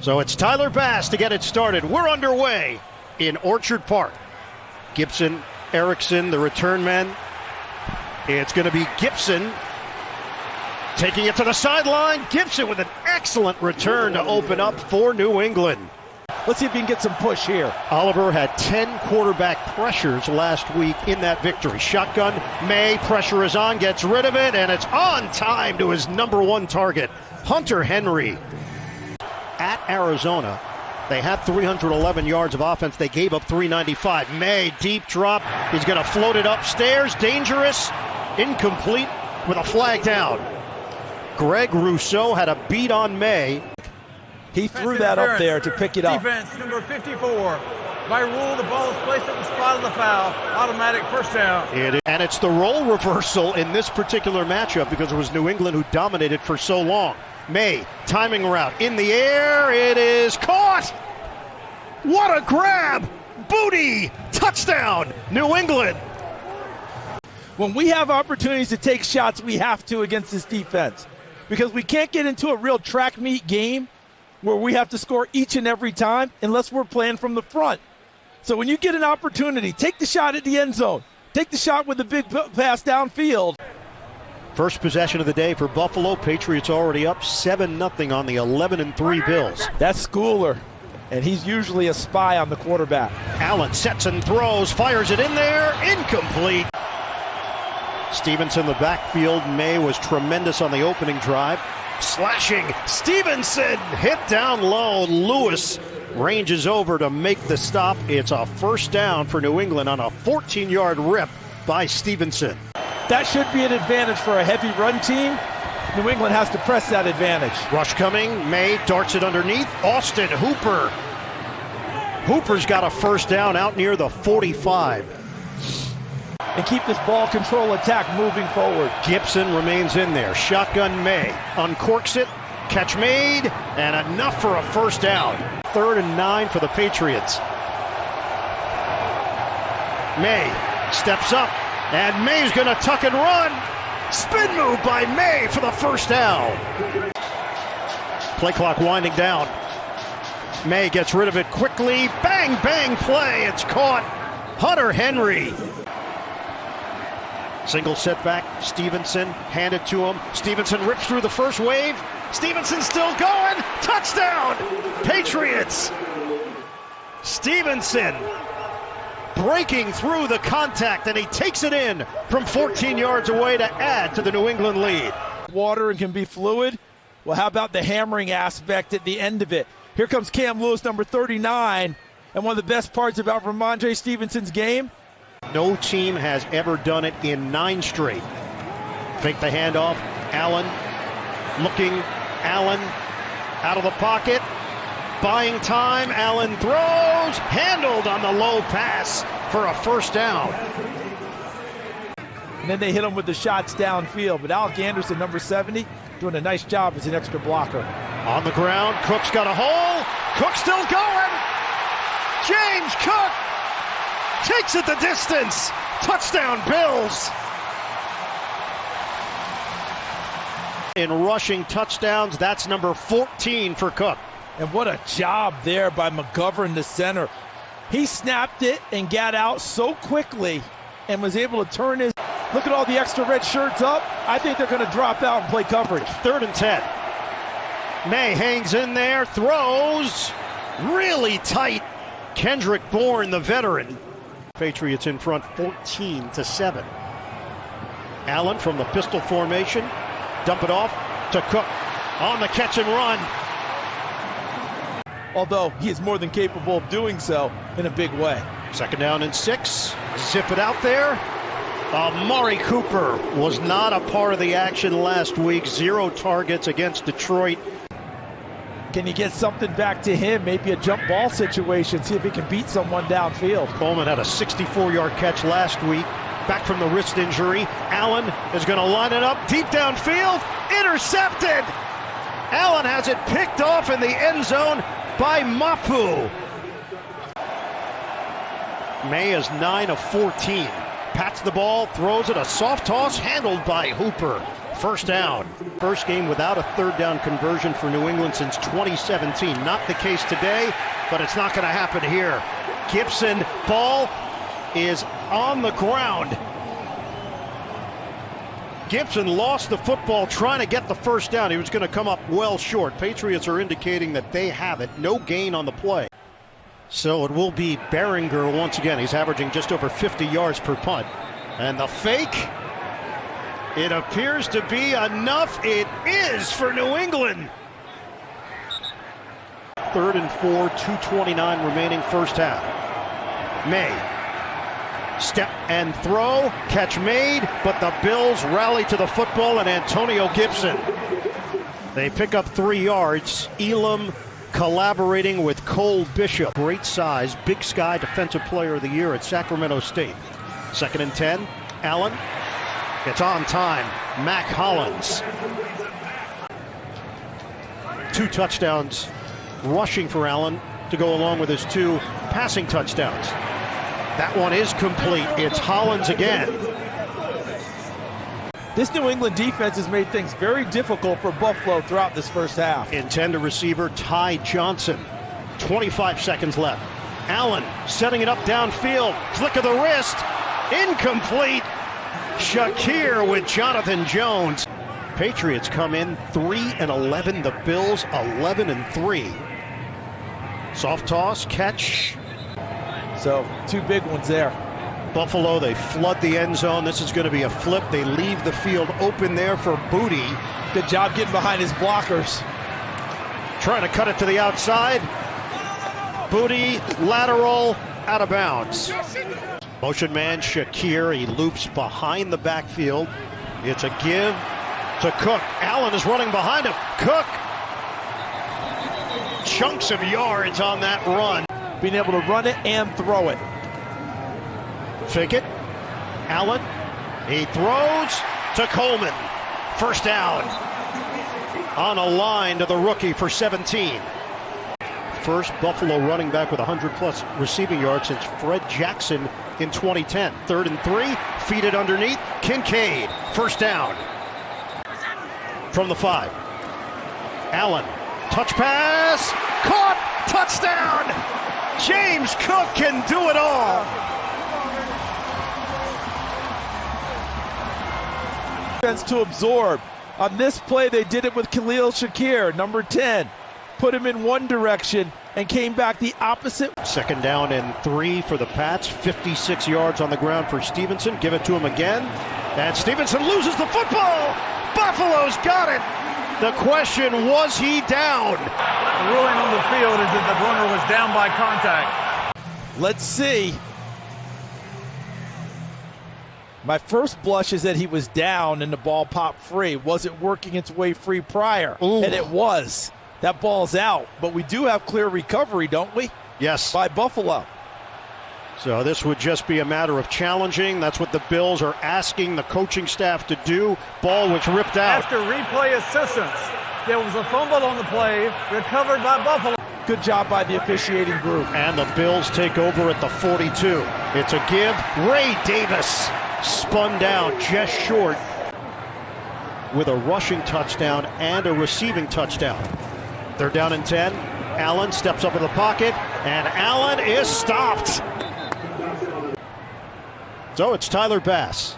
So it's Tyler Bass to get it started. We're underway in Orchard Park. Gibson, Erickson, the return men. It's going to be Gibson taking it to the sideline. Gibson with an excellent return to open up for New England. Let's see if he can get some push here. Oliver had 10 quarterback pressures last week in that victory. Shotgun, May, pressure is on, gets rid of it, and it's on time to his number one target, Hunter Henry. At Arizona, they had 311 yards of offense. They gave up 395. May, deep drop. He's going to float it upstairs. Dangerous. Incomplete with a flag down. Greg Rousseau had a beat on May. He threw that up there to pick it up. Defense number 54. By rule, the ball is placed at the spot of the foul. Automatic first down. And it's the role reversal in this particular matchup because it was New England who dominated for so long. May, timing route in the air. It is caught. What a grab. Booty. Touchdown. New England. When we have opportunities to take shots, we have to against this defense. Because we can't get into a real track meet game where we have to score each and every time unless we're playing from the front. So when you get an opportunity, take the shot at the end zone. Take the shot with the big pass downfield. First possession of the day for Buffalo. Patriots already up 7-0 on the 11-3 Bills. That's Schooler, and he's usually a spy on the quarterback. Allen sets and throws, fires it in there, incomplete. Stevenson the backfield. May was tremendous on the opening drive. Slashing, Stevenson hit down low. Lewis ranges over to make the stop. It's a first down for New England on a 14-yard rip by Stevenson. That should be an advantage for a heavy run team. New England has to press that advantage. Rush coming, May darts it underneath. Austin Hooper. Hooper's got a first down out near the 45. And keep this ball control attack moving forward. Gibson remains in there. Shotgun May. Uncorks it. Catch made. And enough for a first down. 3rd and 9 for the Patriots. May steps up. And May's going to tuck and run. Spin move by May for the first down. Play clock winding down. May gets rid of it quickly. Bang, bang play. It's caught. Hunter Henry. Single setback, Stevenson, handed to him. Stevenson rips through the first wave. Stevenson still going. Touchdown, Patriots. Stevenson breaking through the contact, and he takes it in from 14 yards away to add to the New England lead. Water and can be fluid. Well, how about the hammering aspect at the end of it? Here comes Cam Lewis, number 39. And one of the best parts about Ramondre Stevenson's game, no team has ever done it in 9 straight. Fake the handoff. Allen looking. Allen out of the pocket. Buying time. Allen throws. Handled on the low pass for a first down. And then they hit him with the shots downfield. But Alec Anderson, number 70, doing a nice job as an extra blocker. On the ground. Cook's got a hole. Cook still going. James Cook takes it the distance. Touchdown, Bills. In rushing touchdowns, that's number 14 for Cook. And what a job there by McGovern, the center. He snapped it and got out so quickly and was able to turn his... Look at all the extra red shirts up. I think they're going to drop out and play coverage. 3rd and 10. May hangs in there, throws. Really tight. Kendrick Bourne, the veteran. Patriots in front 14-7. Allen from the pistol formation. Dump it off to Cook. On the catch and run. Although he is more than capable of doing so in a big way. 2nd down and 6. Zip it out there. Amari Cooper was not a part of the action last week. 0 targets against Detroit. Can you get something back to him? Maybe a jump ball situation. See if he can beat someone downfield. Coleman had a 64-yard catch last week. Back from the wrist injury. Allen is going to line it up deep downfield. Intercepted. Allen has it picked off in the end zone by Mapu. May is 9 of 14. Pats the ball, throws it, a soft toss handled by Hooper. First down. First game without a third down conversion for New England since 2017. Not the case today, but it's not going to happen here. Gibson, ball is on the ground. Gibson lost the football trying to get the first down. He was going to come up well short. Patriots are indicating that they have it. No gain on the play. So it will be Behringer once again. He's averaging just over 50 yards per punt. And the fake, it appears to be enough. It is for New England. 3rd and 4, 2:29 remaining first half. May. Step and throw, catch made, but the Bills rally to the football and Antonio Gibson. They pick up 3 yards. Elam collaborating with Cole Bishop. Great size, Big Sky Defensive Player of the Year at Sacramento State. 2nd and 10, Allen. It's on time, Mac Hollins. 2 touchdowns rushing for Allen to go along with his 2 passing touchdowns. That one is complete. It's Hollins again. This New England defense has made things very difficult for Buffalo throughout this first half. Intended receiver Ty Johnson. 25 seconds left. Allen setting it up downfield. Flick of the wrist. Incomplete. Shakir with Jonathan Jones. Patriots come in 3-11. The Bills 11-3. Soft toss, catch. So 2 big ones there. Buffalo, they flood the end zone. This is going to be a flip. They leave the field open there for Booty. Good job getting behind his blockers. Trying to cut it to the outside. Booty, lateral, out of bounds. Motion man Shakir, he loops behind the backfield. It's a give to Cook. Allen is running behind him. Cook. Chunks of yards on that run. Being able to run it and throw it. Fake it. Allen. He throws to Coleman. First down. On a line to the rookie for 17. First Buffalo running back with 100-plus receiving yards since Fred Jackson in 2010. 3rd and 3. Feed it underneath. Kincaid. First down. From the 5. Allen. Touch pass. Caught. Touchdown. James Cook can do it all. To absorb. On this play, they did it with Khalil Shakir, number 10. Put him in one direction and came back the opposite. 2nd down and 3 for the Pats. 56 yards on the ground for Stevenson. Give it to him again. And Stevenson loses the football. Buffalo's got it. The question, was he down? The ruling on the field is that the runner was down by contact. Let's see. My first blush is that he was down and the ball popped free. Was it working its way free prior? Ooh. And it was. That ball's out. But we do have clear recovery, don't we? Yes. By Buffalo. So this would just be a matter of challenging. That's what the Bills are asking the coaching staff to do. Ball was ripped out. After replay assistance, there was a fumble on the play, recovered by Buffalo. Good job by the officiating group. And the Bills take over at the 42. It's a give. Ray Davis spun down just short with a rushing touchdown and a receiving touchdown. They're down in 10. Allen steps up in the pocket, and Allen is stopped. So it's Tyler Bass.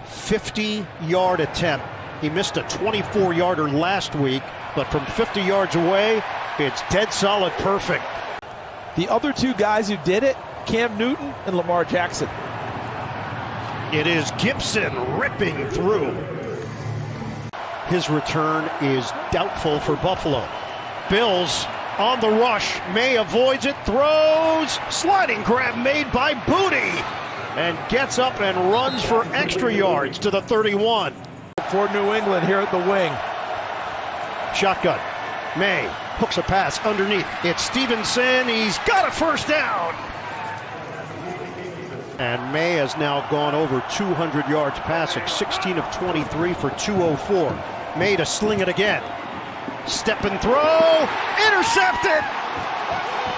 50-yard attempt. He missed a 24-yarder last week, but from 50 yards away, it's dead solid perfect. The other 2 guys who did it, Cam Newton and Lamar Jackson. It is Gibson ripping through. His return is doubtful for Buffalo. Bills on the rush. May avoids it, throws, sliding grab made by Booty, and gets up and runs for extra yards to the 31. For New England here at the wing. Shotgun. May hooks a pass underneath. It's Stevenson. He's got a first down. And May has now gone over 200 yards passing, 16 of 23 for 204. May to sling it again. Step and throw. Intercepted.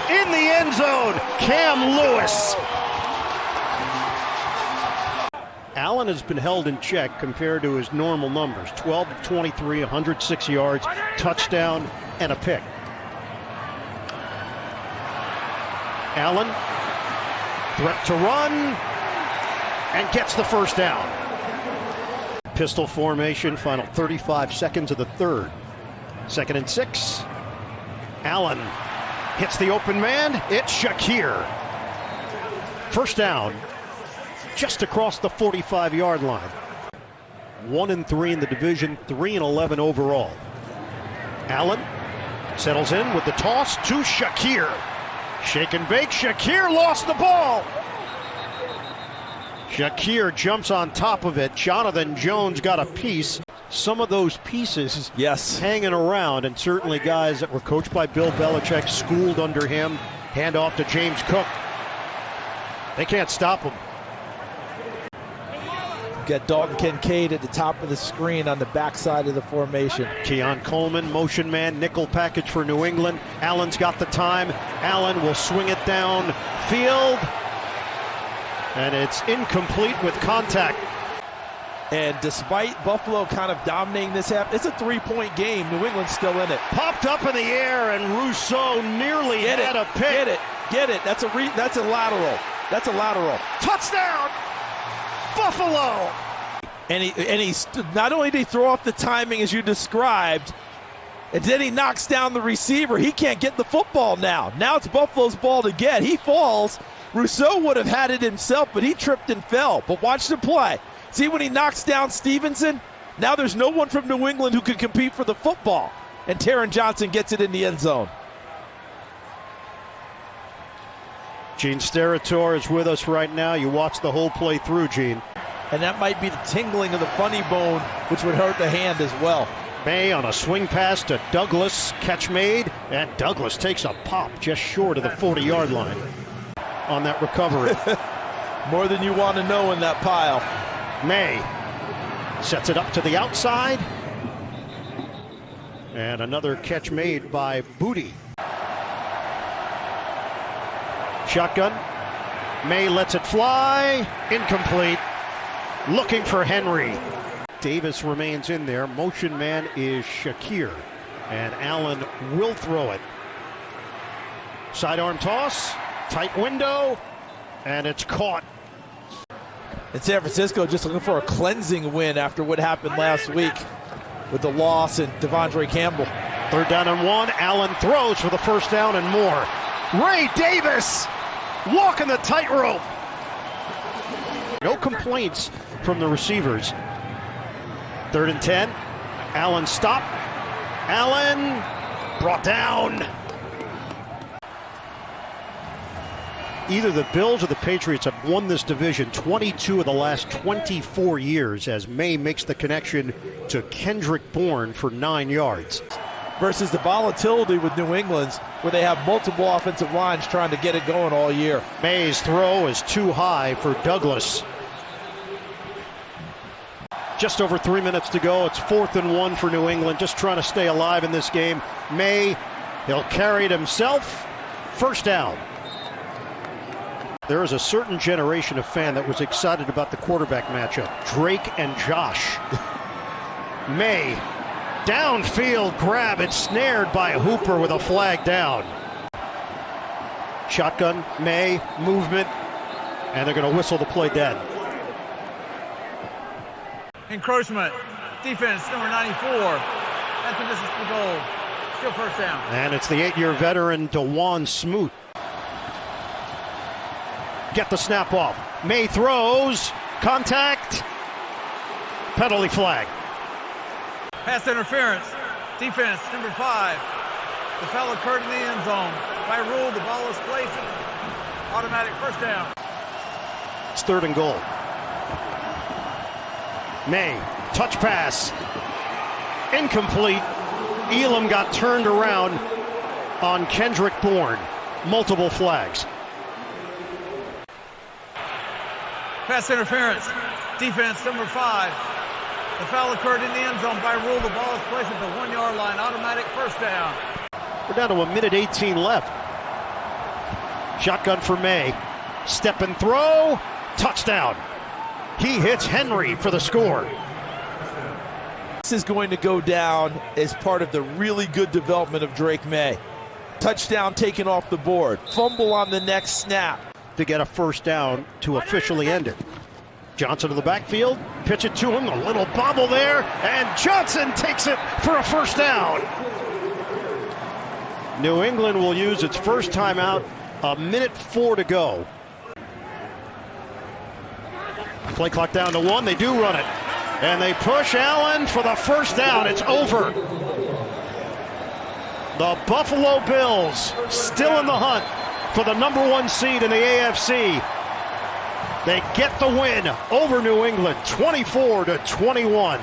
In the end zone. Cam Lewis. Allen has been held in check compared to his normal numbers. 12 of 23, 106 yards, touchdown, and a pick. Allen, threat to run, and gets the first down. Pistol formation, final 35 seconds of the third. 2nd and 6. Allen hits the open man. It's Shakir. First down, just across the 45-yard line. 1-3 in the division, 3-11 overall. Allen settles in with the toss to Shakir. Shake and bake. Shakir lost the ball. Shakir jumps on top of it. Jonathan Jones got a piece. Some of those pieces hanging around, and certainly guys that were coached by Bill Belichick, schooled under him. Hand off to James Cook. They can't stop him. Got Dalton Kincaid at the top of the screen on the backside of the formation. Keon Coleman, motion man, nickel package for New England. Allen's got the time. Allen will swing it down field. And it's incomplete with contact. And despite Buffalo kind of dominating this half, it's a 3-point game. New England's still in it. Popped up in the air, and Rousseau nearly had a pick. Get it. That's a lateral. That's a lateral. Touchdown, Buffalo! And he not only did he throw off the timing as you described, and then he knocks down the receiver. He can't get the football now. Now it's Buffalo's ball to get. He falls. Rousseau would have had it himself, but he tripped and fell. But watch the play. See when he knocks down Stevenson? Now there's no one from New England who can compete for the football. And Taron Johnson gets it in the end zone. Gene Steratore is with us right now. You watch the whole play through, Gene. And that might be the tingling of the funny bone, which would hurt the hand as well. May on a swing pass to Douglas. Catch made, and Douglas takes a pop just short of the 40-yard line on that recovery. More than you want to know in that pile. May sets it up to the outside. And another catch made by Booty. Shotgun. May lets it fly. Incomplete. Looking for Henry. Davis remains in there. Motion man is Shakir. And Allen will throw it. Sidearm toss. Tight window. And it's caught. And San Francisco just looking for a cleansing win after what happened last week with the loss and Devondre Campbell. 3rd down and 1. Allen throws for the first down and more. Ray Davis walking the tightrope. No complaints from the receivers. 3rd and 10. Allen stopped. Allen brought down. Either the Bills or the Patriots have won this division 22 of the last 24 years as May makes the connection to Kendrick Bourne for 9 yards. Versus the volatility with New England's, where they have multiple offensive lines trying to get it going all year. May's throw is too high for Douglas. Just over 3 minutes to go. It's 4th and 1 for New England, just trying to stay alive in this game. May, he'll carry it himself. First down. There is a certain generation of fan that was excited about the quarterback matchup. Drake and Josh. May, downfield grab. It's snared by Hooper with a flag down. Shotgun, May, movement, and they're going to whistle the play dead. Encroachment. Defense, number 94. That's the distance to goal. Still first down. And it's the 8-year veteran, DeJuan Smoot. Get the snap off. May throws. Contact. Penalty flag. Pass interference. Defense, number 5. The foul occurred in the end zone. By rule, the ball is placed. Automatic first down. It's 3rd and goal. May, touch pass. Incomplete. Elam got turned around on Kendrick Bourne. Multiple flags. Pass interference. Defense, number 5. The foul occurred in the end zone. By rule, the ball is placed at the 1-yard line. Automatic first down. We're down to a minute 18 left. Shotgun for May. Step and throw. Touchdown. He hits Henry for the score. This is going to go down as part of the really good development of Drake May. Touchdown taken off the board. Fumble on the next snap. To get a first down to officially end it. Johnson to the backfield, pitch it to him, a little bobble there, and Johnson takes it for a first down. New England will use its first timeout, 1:04 to go. Play clock down to 1, they do run it. And they push Allen for the first down, it's over. The Buffalo Bills still in the hunt for the number 1 seed in the AFC. They get the win over New England, 24-21.